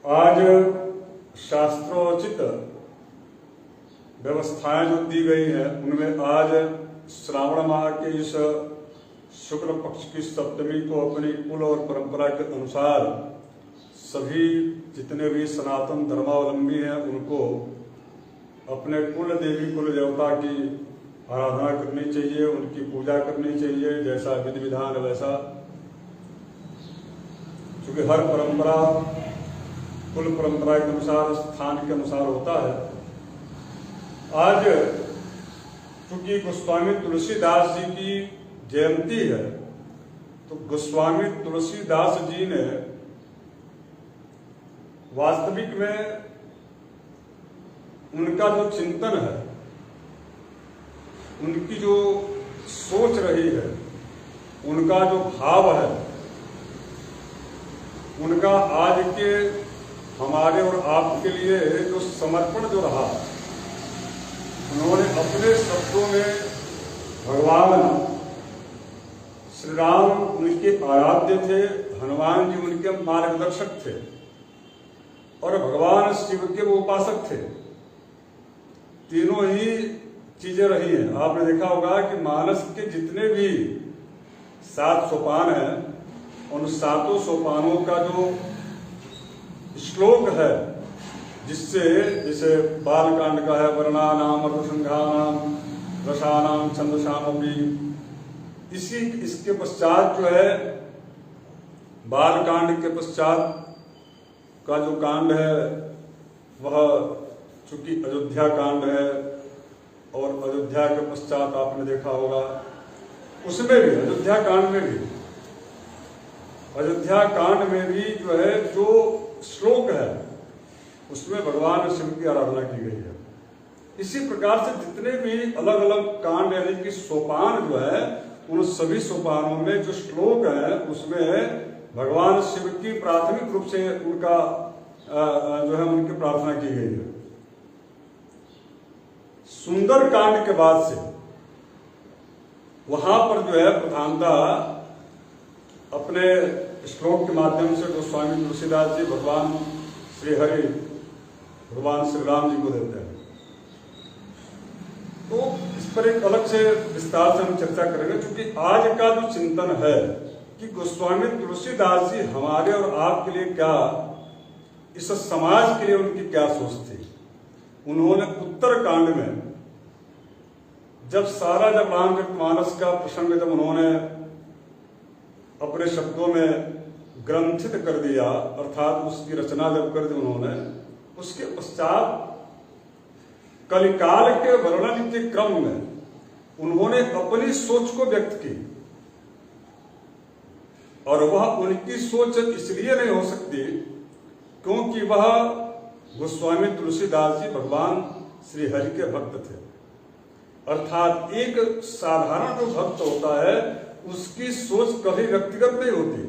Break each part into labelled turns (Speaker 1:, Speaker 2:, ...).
Speaker 1: आज शास्त्रोचित व्यवस्थाएं जो दी गई हैं उनमें आज श्रावण माह के इस शुक्ल पक्ष की सप्तमी को अपनी कुल और परंपरा के अनुसार सभी जितने भी सनातन धर्मावलंबी हैं उनको अपने कुल देवी कुल देवता की आराधना करनी चाहिए, उनकी पूजा करनी चाहिए जैसा विधि विधान वैसा, क्योंकि हर परंपरा कुल परंपरा के अनुसार स्थान के अनुसार होता है। आज चूंकि गोस्वामी तुलसीदास जी की जयंती है तो गोस्वामी तुलसीदास जी ने वास्तविक में उनका जो चिंतन है, उनकी जो सोच रही है, उनका जो भाव है, उनका आज के हमारे और आपके लिए जो समर्पण जो रहा, उन्होंने अपने शब्दों में भगवान श्री राम उनके आराध्य थे, हनुमान जी उनके मार्गदर्शक थे और भगवान शिव के वो उपासक थे। तीनों ही चीजें रही हैं। आपने देखा होगा कि मानस के जितने भी 7 सोपान हैं उन 7 सोपानों का जो श्लोक है जिससे जैसे बालकांड का है वर्णानाम ऋषंघानाम रसानाम छंदसामपि, इसके पश्चात जो है बालकांड के पश्चात का जो कांड है वह चूंकि अयोध्या कांड है और अयोध्या के पश्चात आपने देखा होगा उसमें भी अयोध्या कांड में भी जो है जो श्लोक है उसमें भगवान शिव की आराधना की गई है। इसी प्रकार से जितने भी अलग अलग कांड यानी कि सोपान जो है उन सभी सोपानों में जो श्लोक है उसमें भगवान शिव की प्राथमिक रूप से उनका जो है उनकी प्रार्थना की गई है। सुंदर कांड के बाद से वहां पर जो है प्रधानता अपने श्लोक के माध्यम से गोस्वामी तुलसीदास जी भगवान श्री हरि भगवान श्री राम जी को देते हैं। तो इस पर एक अलग से विस्तार से हम चर्चा करेंगे, क्योंकि आज का जो चिंतन है कि गोस्वामी तुलसीदास जी हमारे और आपके लिए क्या, इस समाज के लिए उनकी क्या सोच थी। उन्होंने उत्तर कांड में जब रामचरितमानस का प्रसंग जब उन्होंने अपने शब्दों में ग्रंथित कर दिया अर्थात उसकी रचना जब कर दी उन्होंने, उसके पश्चात कलिकाल के वर्णन के क्रम में उन्होंने अपनी सोच को व्यक्त की और वह उनकी सोच इसलिए नहीं हो सकती क्योंकि वह गोस्वामी तुलसीदास जी भगवान श्री हरि के भक्त थे। अर्थात एक साधारण जो भक्त होता है उसकी सोच कभी व्यक्तिगत नहीं होती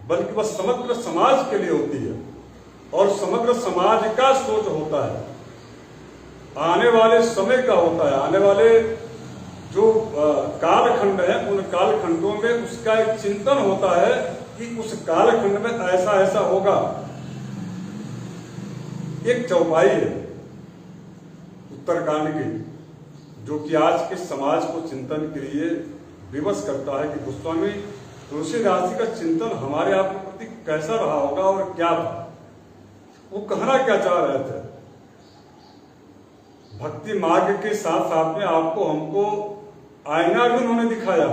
Speaker 1: बल्कि वह समग्र समाज के लिए होती है और समग्र समाज का सोच होता है, आने वाले समय का होता है, आने वाले जो कालखंड है उन कालखंडों में उसका एक चिंतन होता है कि उस कालखंड में ऐसा ऐसा होगा। एक चौपाई है उत्तरकांड की जो कि आज के समाज को चिंतन के लिए विवश करता है कि गोस्वामी तुलसीदास जी का चिंतन हमारे आप के प्रति कैसा रहा होगा और क्या था, वो कहना क्या चाह रहे थे। भक्ति मार्ग के साथ साथ में आपको हमको आईना भी उन्होंने दिखाया,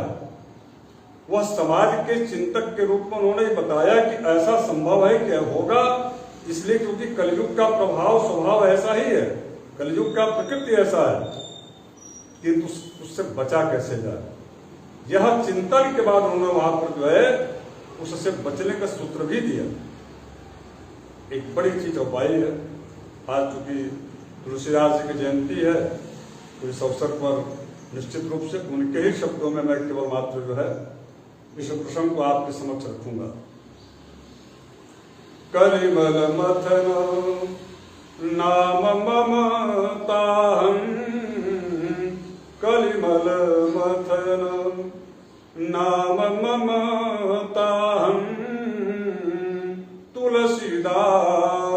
Speaker 1: वह समाज के चिंतक के रूप में उन्होंने बताया कि ऐसा संभव है कि होगा, इसलिए क्योंकि कलयुग का प्रभाव स्वभाव ऐसा ही है, कलयुग का प्रकृति ऐसा है, किंतु उससे बचा कैसे जाए। यह चिंतन के बाद उन्होंने वहां पर जो है उससे बचने का सूत्र भी दिया। एक बड़ी चीज चौपाई है। आज चूंकि तुलसीदास जी की जयंती है तो इस अवसर पर निश्चित रूप से उनके ही शब्दों में मैं केवल मात्र जो है इस प्रसंग को आपके समक्ष रखूंगा। कलिमल मथन नाम ममताहं, कलिमल मथन नाम ममताहं, तुलसीदास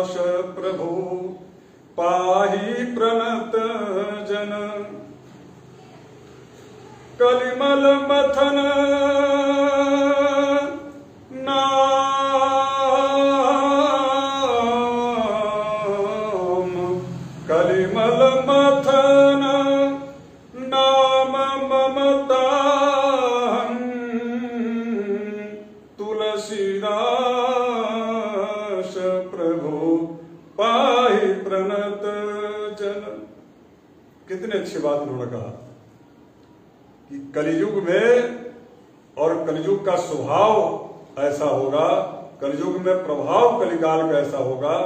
Speaker 1: शिराश प्रभु पाहि प्रणत जन। कितनी अच्छी बात उन्होंने कहा कि कलियुग में, और कलियुग का स्वभाव ऐसा होगा, कलियुग में प्रभाव कलिकाल का ऐसा होगा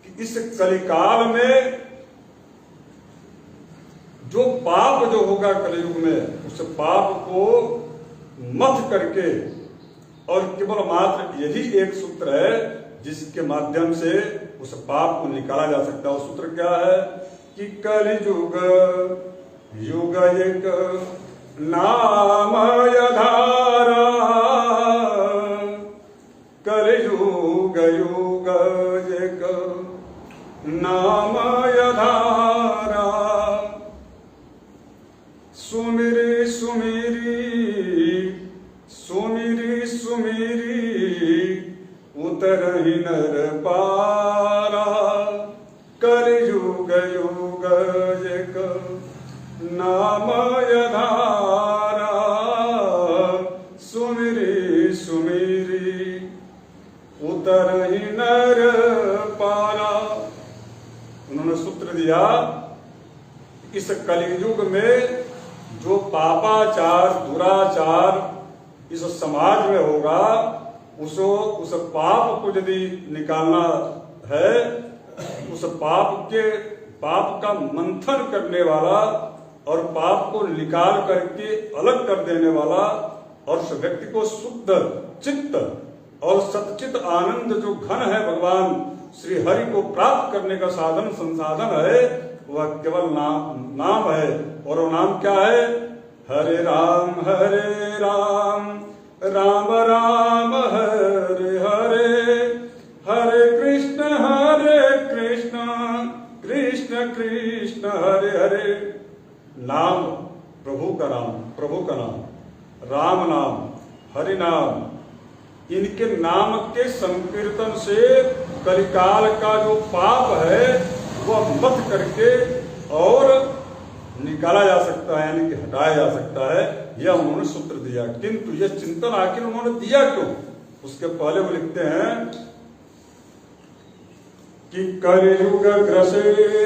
Speaker 1: कि इस कलिकाल में जो पाप जो होगा कलियुग में, उस पाप को मथ करके, और केवल मात्र यही एक सूत्र है जिसके माध्यम से उस पाप को निकाला जा सकता है। वो सूत्र क्या है कि कलियुग युग एक नामय धारा, कलियुग युग एक नामय धारा, सुमिरी सुमिरी सुमिरी सुमिरी उतरहि नर पारा, कलियुग युग एक नामय धारा, सुमिरी सुमिरी उतरहि नर पारा। उन्होंने सूत्र दिया इस कलियुग में जो पापाचार दुराचार इस समाज में होगा, उस पाप को यदि निकालना है, उस पाप का मंथन करने वाला और पाप को निकाल करके अलग कर देने वाला, और उस व्यक्ति को शुद्ध चित्त और सच्चित आनंद जो घन है भगवान श्री हरि को प्राप्त करने का साधन संसाधन है, वह केवल नाम है। और वो नाम क्या है? हरे राम राम राम हरे हरे, हरे कृष्ण कृष्ण कृष्ण हरे हरे। नाम प्रभु का नाम, राम नाम, हरि नाम, इनके नाम के संकीर्तन से कलिकाल का जो पाप है वह मत करके और निकाला जा सकता है, यानी कि हटाया जा सकता है। यह उन्होंने सूत्र दिया। किंतु यह चिंतन आखिर उन्होंने दिया क्यों? उसके पहले वो लिखते हैं कि कलियुग ग्रसे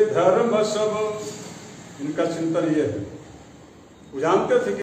Speaker 1: धर्म सब, इनका चिंतन यह है। वो जानते थे कि